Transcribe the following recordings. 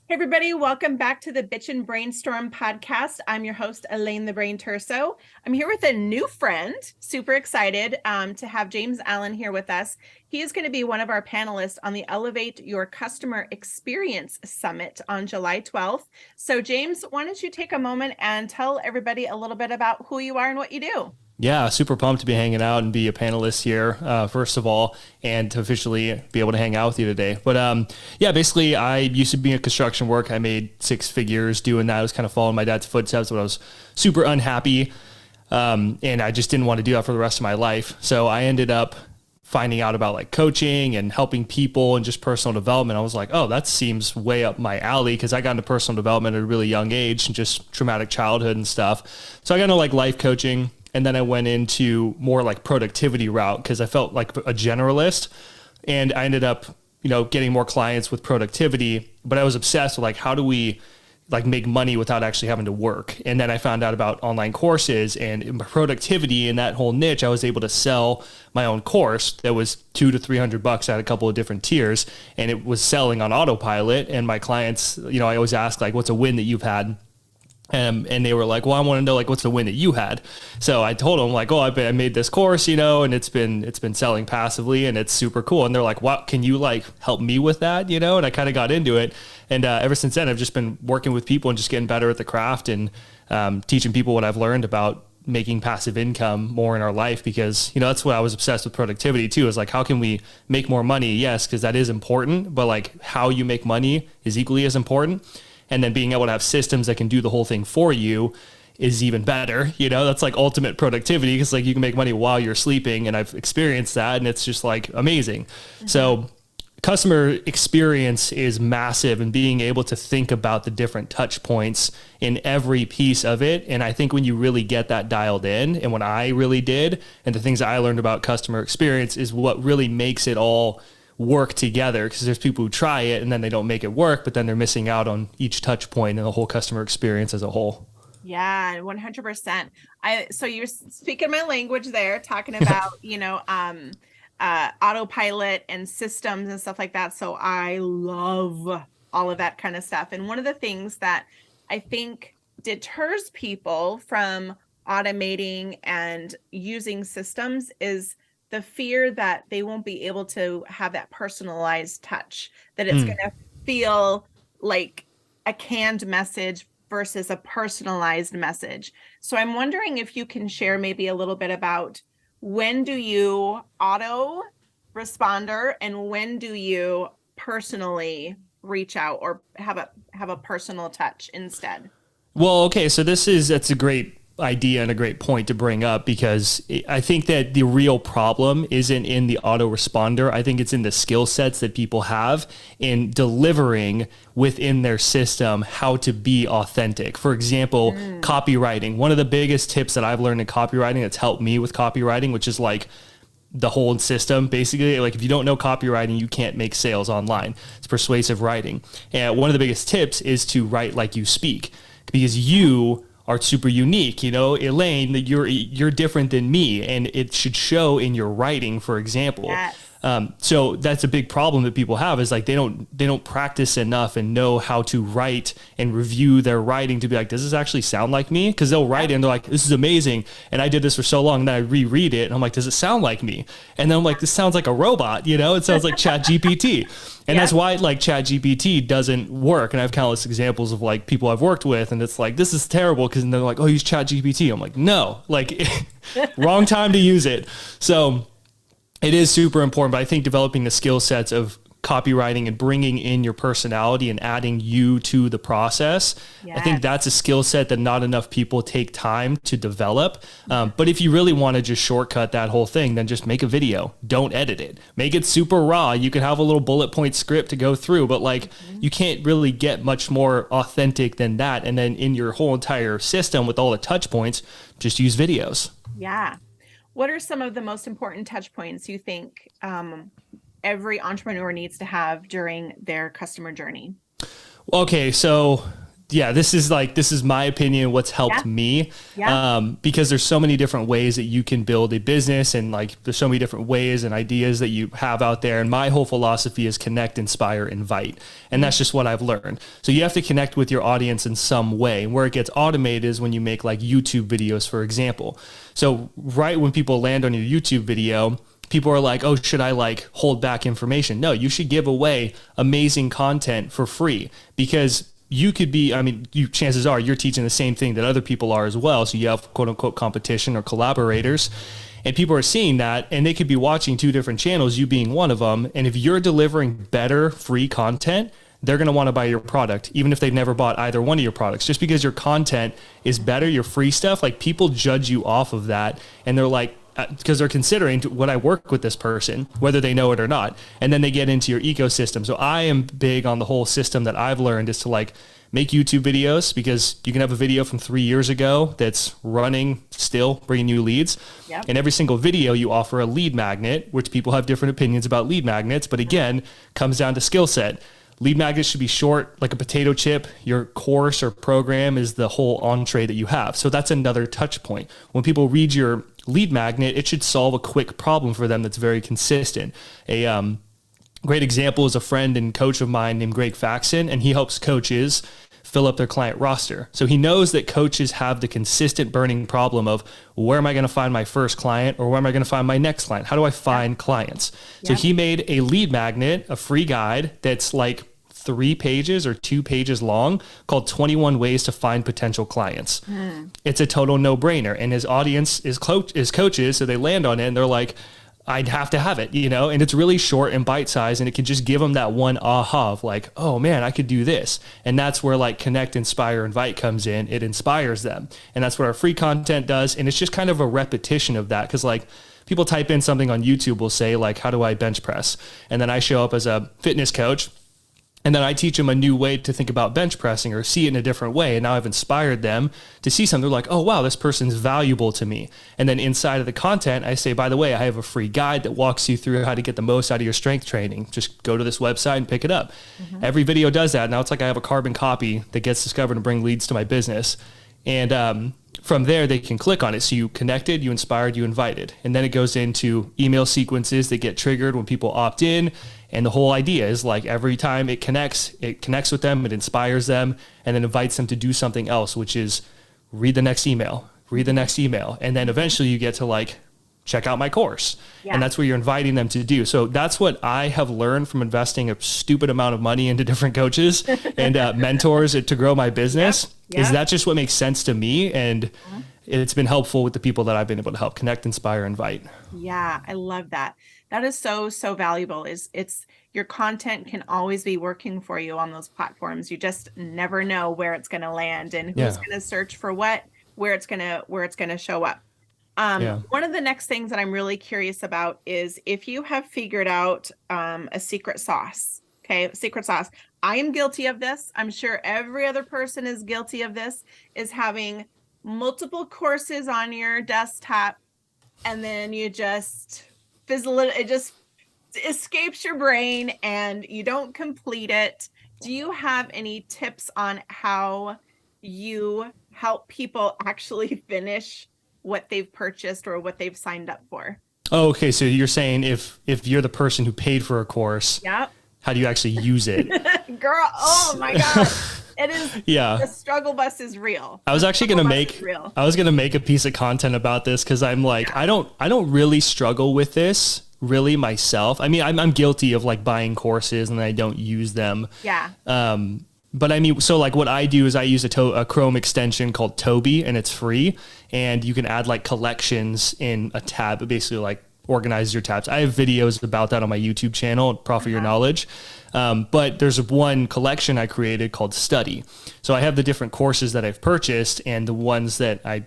Hey everybody, welcome back to the Bitch and Brainstorm podcast. I'm your host, Elaine the Brain Terso. I'm here with a new friend. Super excited to have James Allen here with us. He is going to be one of our panelists on the Elevate Your Customer Experience Summit on July 12th. So James, why don't you take a moment and tell everybody a little bit about who you are and what you do? Yeah, super pumped to be hanging out and be a panelist here, first of all, and to officially be able to hang out with you today. But yeah, basically, I used to be in construction work. I made six figures doing that. I was kind of following my dad's footsteps, but I was super unhappy, and I just didn't want to do that for the rest of my life. So I ended up finding out about like coaching and helping people and just personal development. I was like, oh, that seems way up my alley because I got into personal development at a really young age and just traumatic childhood and stuff. So I got into like life coaching. And then I went into more like productivity route because I felt like a generalist, and I ended up, getting more clients with productivity, but I was obsessed with like, how do we like make money without actually having to work? And then I found out about online courses and in productivity in that whole niche. I was able to sell my own course that was $200 to $300 at a couple of different tiers, and it was selling on autopilot. And my clients, I always ask like, what's a win that you've had? And they were like, well, I want to know like, what's the win that you had? So I told them like, oh, I made this course, and it's been selling passively and it's super cool. And they're like, wow, can you like help me with that? And I kind of got into it. And ever since then, I've just been working with people and just getting better at the craft and teaching people what I've learned about making passive income more in our life, because, that's what I was obsessed with productivity too, is like, how can we make more money? Yes, because that is important, but like how you make money is equally as important. And then being able to have systems that can do the whole thing for you is even better. That's like ultimate productivity, because like you can make money while you're sleeping. And I've experienced that, and it's just like amazing. Mm-hmm. So customer experience is massive, and being able to think about the different touch points in every piece of it. And I think when you really get that dialed in, and when I really did, and the things that I learned about customer experience is what really makes it all work together, because there's people who try it and then they don't make it work, but then they're missing out on each touch point and the whole customer experience as a whole. Yeah, 100%. So you're speaking my language there, talking about, autopilot and systems and stuff like that. So I love all of that kind of stuff. And one of the things that I think deters people from automating and using systems is the fear that they won't be able to have that personalized touch, that it's going to feel like a canned message versus a personalized message. So I'm wondering if you can share maybe a little bit about, when do you auto responder and when do you personally reach out or have a personal touch instead? Well, okay, so that's a great idea and a great point to bring up, because I think that the real problem isn't in the autoresponder. I think it's in the skill sets that people have in delivering within their system how to be authentic. For example, copywriting. One of the biggest tips that I've learned in copywriting that's helped me with copywriting, which is like the whole system, basically, like if you don't know copywriting, you can't make sales online. It's persuasive writing. And one of the biggest tips is to write like you speak, because you are super unique. Elaine, that you're different than me, and it should show in your writing, for example. Yes. So that's a big problem that people have, is like they don't practice enough and know how to write and review their writing to be like, does this actually sound like me? Because they'll write it and they're like, this is amazing, and I did this for so long, and then I reread it and I'm like, does it sound like me? And then I'm like, this sounds like a robot. It sounds like Chat GPT. And that's why like Chat GPT doesn't work. And I have countless examples of like people I've worked with, and it's like, this is terrible, because they're like, oh, use Chat GPT. I'm like, no, like wrong time to use it. So it is super important, but I think developing the skill sets of copywriting and bringing in your personality and adding you to the process, I think that's a skill set that not enough people take time to develop. But if you really want to just shortcut that whole thing, then just make a video. Don't edit it. Make it super raw. You can have a little bullet point script to go through, but like you can't really get much more authentic than that. And then in your whole entire system with all the touch points, just use videos. Yeah. What are some of the most important touch points you think every entrepreneur needs to have during their customer journey? Okay, so yeah, this is my opinion, what's Yeah. helped me. Yeah. Because there's so many different ways that you can build a business, and like there's so many different ways and ideas that you have out there. And my whole philosophy is connect, inspire, invite. And that's just what I've learned. So you have to connect with your audience in some way. Where it gets automated is when you make like YouTube videos, for example. So right when people land on your YouTube video, people are like, oh, should I like hold back information? No, you should give away amazing content for free, because you could be, I mean, chances are you're teaching the same thing that other people are as well. So you have quote unquote competition or collaborators, and people are seeing that, and they could be watching two different channels, you being one of them. And if you're delivering better free content, they're going to want to buy your product, even if they've never bought either one of your products. Just because your content is better, your free stuff, like people judge you off of that. And they're like, because they're considering, would I work with this person, whether they know it or not? And then they get into your ecosystem. So I am big on the whole system that I've learned is to like make YouTube videos, because you can have a video from 3 years ago that's running still, bringing you leads. Yep. And every single video you offer a lead magnet, which people have different opinions about lead magnets, but again, comes down to skill set. Lead magnets should be short, like a potato chip. Your course or program is the whole entree that you have. So that's another touch point. When people read your lead magnet, it should solve a quick problem for them that's very consistent. A great example is a friend and coach of mine named Greg Faxon, and he helps coaches fill up their client roster. So he knows that coaches have the consistent burning problem of, where am I going to find my first client, or where am I going to find my next client? How do I find clients? So he made a lead magnet, a free guide that's like 3 pages or 2 pages long, called 21 Ways to Find Potential Clients. It's a total no-brainer. And his audience is coaches, so they land on it and they're like, I'd have to have it, you know? And it's really short and bite-sized, and it can just give them that one aha of like, oh man, I could do this. And that's where like connect, inspire, invite comes in. It inspires them. And that's what our free content does. And it's just kind of a repetition of that. Cause like people type in something on YouTube, will say like, how do I bench press? And then I show up as a fitness coach, and then I teach them a new way to think about bench pressing or see it in a different way. And now I've inspired them to see something. They're like, oh, wow, this person's valuable to me. And then inside of the content, I say, by the way, I have a free guide that walks you through how to get the most out of your strength training. Just go to this website and pick it up. Every video does that. Now it's like I have a carbon copy that gets discovered and bring leads to my business. And from there, they can click on it. So you connected, you inspired, you invited. And then it goes into email sequences that get triggered when people opt in. And the whole idea is like every time it connects with them, it inspires them, and then invites them to do something else, which is read the next email. And then eventually you get to like, check out my course. Yeah. And that's what you're inviting them to do. So that's what I have learned from investing a stupid amount of money into different coaches and mentors to grow my business. Yep. Is that just what makes sense to me? And it's been helpful with the people that I've been able to help connect, inspire, invite. Yeah, I love that. That is so valuable. It's your content can always be working for you on those platforms. You just never know where it's going to land and who's going to search for what, where it's going to show up. One of the next things that I'm really curious about is if you have figured out a secret sauce. Okay, secret sauce. I am guilty of this. I'm sure every other person is guilty of this, is having multiple courses on your desktop, and then you just fizzle it. It just escapes your brain and you don't complete it. Do you have any tips on how you help people actually finish what they've purchased or what they've signed up for? Oh, okay. So you're saying if you're the person who paid for a course, how do you actually use it? Girl, oh my gosh. It is. The struggle bus is real. I was actually going to make a piece of content about this, because I'm like, I don't really struggle with this really myself. I mean, I'm guilty of like buying courses and I don't use them. Yeah. But I mean, so like what I do is I use a Chrome extension called Toby, and it's free, and you can add like collections in a tab. It basically like organizes your tabs. I have videos about that on my YouTube channel, Profit Your Knowledge. But there's one collection I created called Study. So I have the different courses that I've purchased, and the ones that I,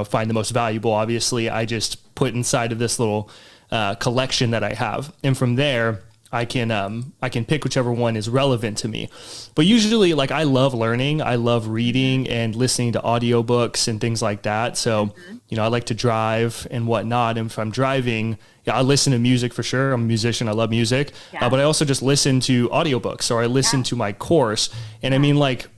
find the most valuable, obviously, I just put inside of this little collection that I have. And from there, I can pick whichever one is relevant to me. But usually, like, I love learning. I love reading and listening to audiobooks and things like that. So, I like to drive and whatnot. And if I'm driving, I listen to music for sure. I'm a musician. I love music. But I also just listen to audiobooks, or I listen to my course. And I mean, like,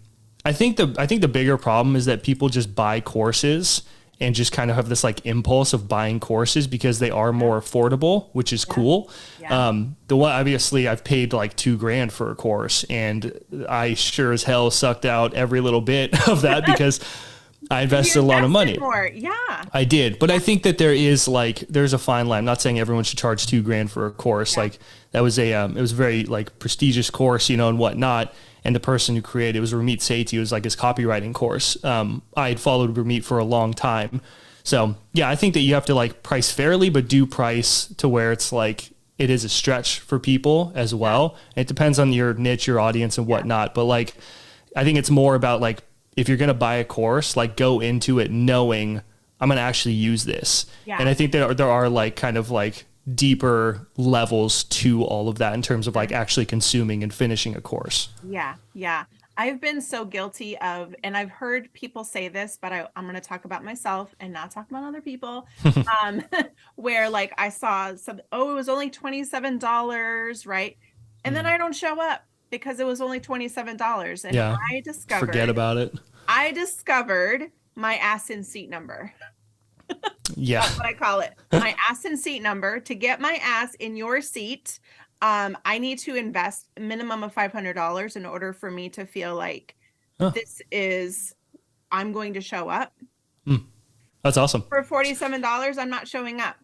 I think the bigger problem is that people just buy courses and just kind of have this like impulse of buying courses because they are more affordable, which is cool. Yeah. The one, obviously I've paid like $2,000 for a course, and I sure as hell sucked out every little bit of that because I invested You a lot of money. invested more. Yeah. I did, but I think that there's a fine line. I'm not saying everyone should charge $2,000 for a course. Yeah. Like that was it was a very like prestigious course, and whatnot. And the person who created it was Ramit Sethi. It was like his copywriting course. I had followed Ramit for a long time. So yeah, I think that you have to like price fairly, but do price to where it's like, it is a stretch for people as well. It depends on your niche, your audience and whatnot. But like, I think it's more about like, if you're going to buy a course, like go into it knowing I'm going to actually use this. Yeah. And I think there are like kind of like deeper levels to all of that in terms of like actually consuming and finishing a course. Yeah. Yeah. I've been so guilty of, and I've heard people say this, but I'm going to talk about myself and not talk about other people. um, where like I saw some, oh, it was only $27, right? And then I don't show up because it was only $27. And Yeah. Forget about it. I discovered my ass in seat number. Yeah. That's what I call it. My ass in seat number. To get my ass in your seat, I need to invest a minimum of $500 in order for me to feel like I'm going to show up. That's awesome. For $47, I'm not showing up.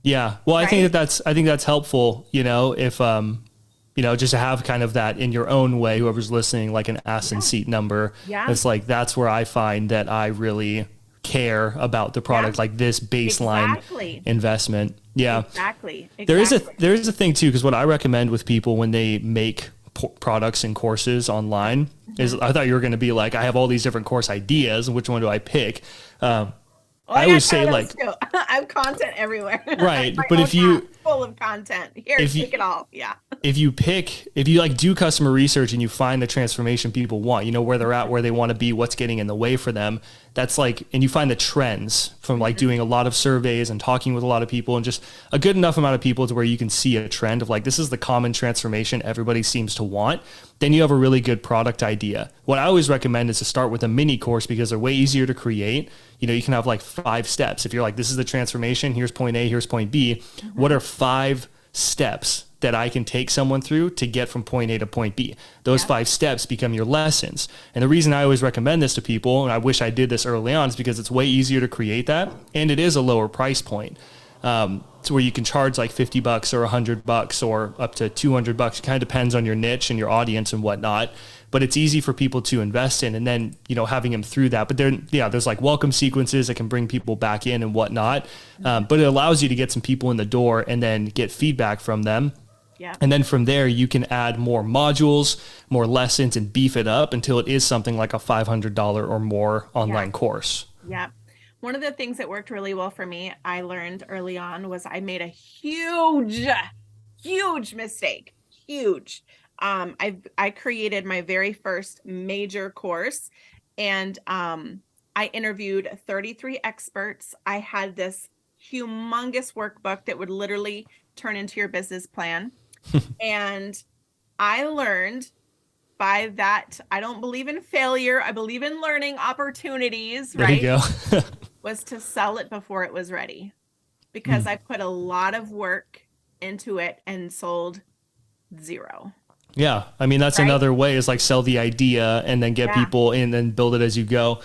Yeah. Well, Right? I think that's helpful, if, just to have kind of that in your own way, whoever's listening, like an ass and seat number. Yeah. It's like, that's where I find that I really care about the product, like this baseline investment. Yeah. Exactly. There is a thing too, because what I recommend with people when they make products and courses online is, I thought you were going to be like, I have all these different course ideas, and which one do I pick? I always say like, I have content everywhere. Right. But if you full of content here, take it all. Yeah. If you like do customer research and you find the transformation people want, where they're at, where they want to be, what's getting in the way for them, that's like, and you find the trends from like doing a lot of surveys and talking with a lot of people and just a good enough amount of people to where you can see a trend of like, this is the common transformation everybody seems to want. Then you have a really good product idea. What I always recommend is to start with a mini course because they're way easier to create. You can have like 5 steps. If you're like, this is the transformation, here's point A, here's point B. What are 5 steps that I can take someone through to get from point A to point B? Those 5 steps become your lessons. And the reason I always recommend this to people, and I wish I did this early on, is because it's way easier to create that. And it is a lower price point. To where you can charge like $50 or $100 or up to $200. It kind of depends on your niche and your audience and whatnot. But it's easy for people to invest in, and then, having them through that. But there's like welcome sequences that can bring people back in and whatnot. But it allows you to get some people in the door and then get feedback from them. Yeah. And then from there, you can add more modules, more lessons, and beef it up until it is something like a $500 or more online course. Yeah. One of the things that worked really well for me, I learned early on, was I made a huge mistake. Huge. I created my very first major course, and I interviewed 33 experts. I had this humongous workbook that would literally turn into your business plan. And I learned by that, I don't believe in failure. I believe in learning opportunities, There right? you go. Was to sell it before it was ready, because I put a lot of work into it and sold 0. Yeah. I mean, that's another way, is like sell the idea and then get people in and build it as you go.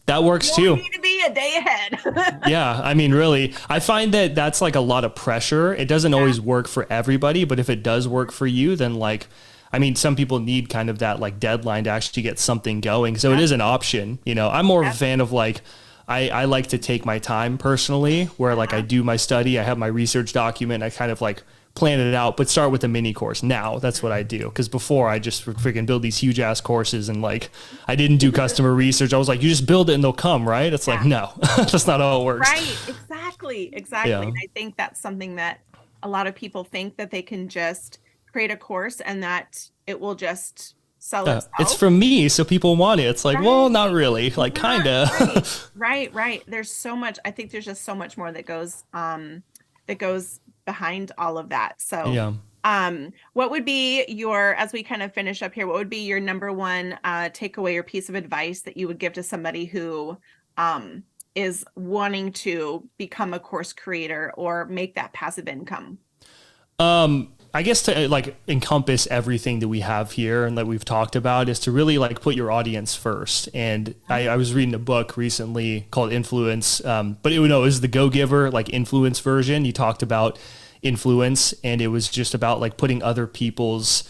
That works too. You need to be a day ahead. Yeah. I mean, really, I find that that's like a lot of pressure. It doesn't always work for everybody, but if it does work for you, then like, I mean, some people need kind of that like deadline to actually get something going. So it is an option. I'm more of a fan of like, I like to take my time personally, where like I do my study, I have my research document, I kind of like plan it out, but start with a mini course. Now that's what I do. Because before I just would freaking build these huge ass courses, and like I didn't do customer research. I was like, you just build it and they'll come, right? It's like, no, that's not how it works. Right. Exactly. Yeah. And I think that's something that a lot of people think, that they can just create a course and that it will just sell itself. It's from me, so people want it. It's like, well, not really, like kind of. Right. There's so much. I think there's just so much more that goes behind all of that. So What would be your, as we kind of finish up here, what would be your number one takeaway or piece of advice that you would give to somebody who is wanting to become a course creator or make that passive income? I guess to like encompass everything that we have here and that we've talked about is to really like put your audience first. And I was reading a book recently called Influence, but it was the Go Giver, like influence version. You talked about influence, and it was just about like putting other people's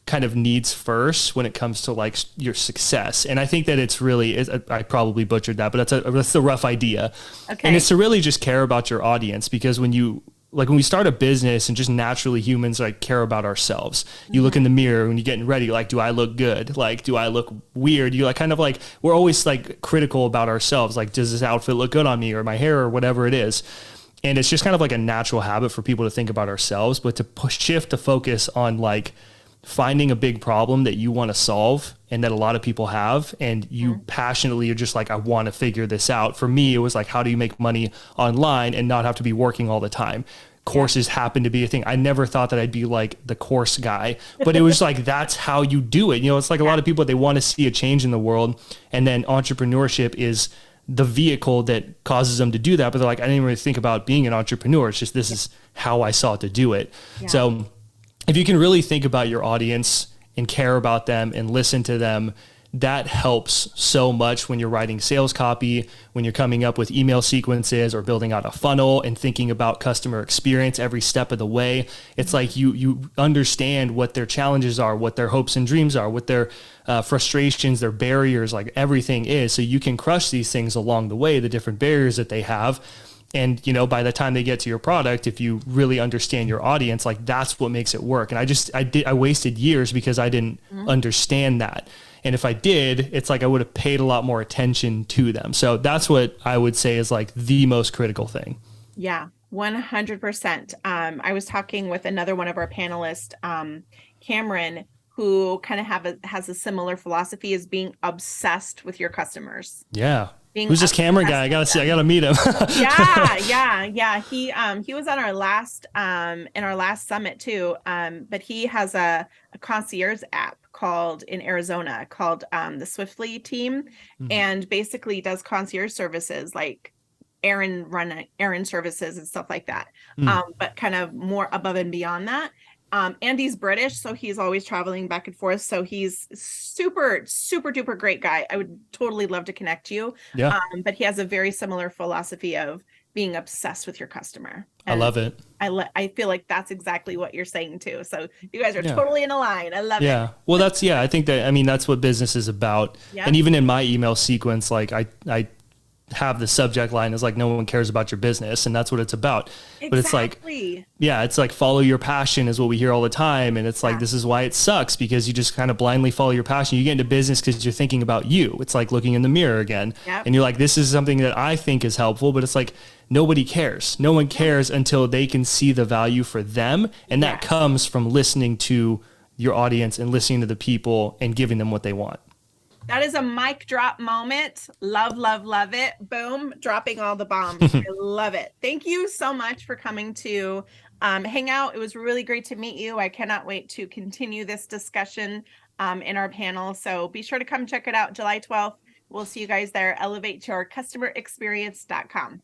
kind of needs first when it comes to like your success. And I think that it's really, I probably butchered that, but that's the rough idea. Okay. And it's to really just care about your audience, because when we start a business and just naturally humans like care about ourselves. You look in the mirror when you're getting ready, like, do I look good? Like, do I look weird? You like kind of like, we're always like critical about ourselves. Like, does this outfit look good on me, or my hair, or whatever it is? And it's just kind of like a natural habit for people to think about ourselves, but to shift to focus on like finding a big problem that you want to solve and that a lot of people have, and you passionately are just like, I want to figure this out. For me, it was like, how do you make money online and not have to be working all the time? Courses happen to be a thing. I never thought that I'd be like the course guy, but it was like, that's how you do it. It's like a lot of people, they want to see a change in the world, and then entrepreneurship is the vehicle that causes them to do that. But they're like, I didn't really think about being an entrepreneur. It's just, this is how I saw to do it. Yeah. So if you can really think about your audience and care about them and listen to them, that helps so much when you're writing sales copy, when you're coming up with email sequences or building out a funnel and thinking about customer experience every step of the way. It's like you understand what their challenges are, what their hopes and dreams are, what their frustrations, their barriers, like everything is. So you can crush these things along the way, the different barriers that they have. And, by the time they get to your product, if you really understand your audience, like that's what makes it work. And I wasted years because I didn't understand that. And if I did, it's like I would have paid a lot more attention to them. So that's what I would say is like the most critical thing. Yeah, 100%. I was talking with another one of our panelists, Cameron, who kind of has a similar philosophy, as being obsessed with your customers. Yeah. Who's this Cameron guy? I gotta meet him. Yeah. He was on our last in our last summit too. But he has a concierge app in Arizona called the Swiftly team, and basically does concierge services like errand services and stuff like that. But kind of more above and beyond that. And he's British, so he's always traveling back and forth. So he's super, super duper great guy. I would totally love to connect you. Yeah. But he has a very similar philosophy of being obsessed with your customer. And I love it. I feel like that's exactly what you're saying too. So you guys are totally in a line. I love it. Yeah. Well, I think that's what business is about. Yep. And even in my email sequence, like I have the subject line is like, no one cares about your business, and that's what it's about. Exactly. But it's like, it's like follow your passion is what we hear all the time. And it's like, this is why it sucks, because you just kind of blindly follow your passion. You get into business because you're thinking about you. It's like looking in the mirror again. Yep. And you're like, this is something that I think is helpful, but it's like, nobody cares. No one cares until they can see the value for them. And that comes from listening to your audience and listening to the people and giving them what they want. That is a mic drop moment. Love, love, love it. Boom, dropping all the bombs. I love it. Thank you so much for coming to hang out. It was really great to meet you. I cannot wait to continue this discussion in our panel. So be sure to come check it out July 12th. We'll see you guys there. ElevateYourCustomerExperience.com.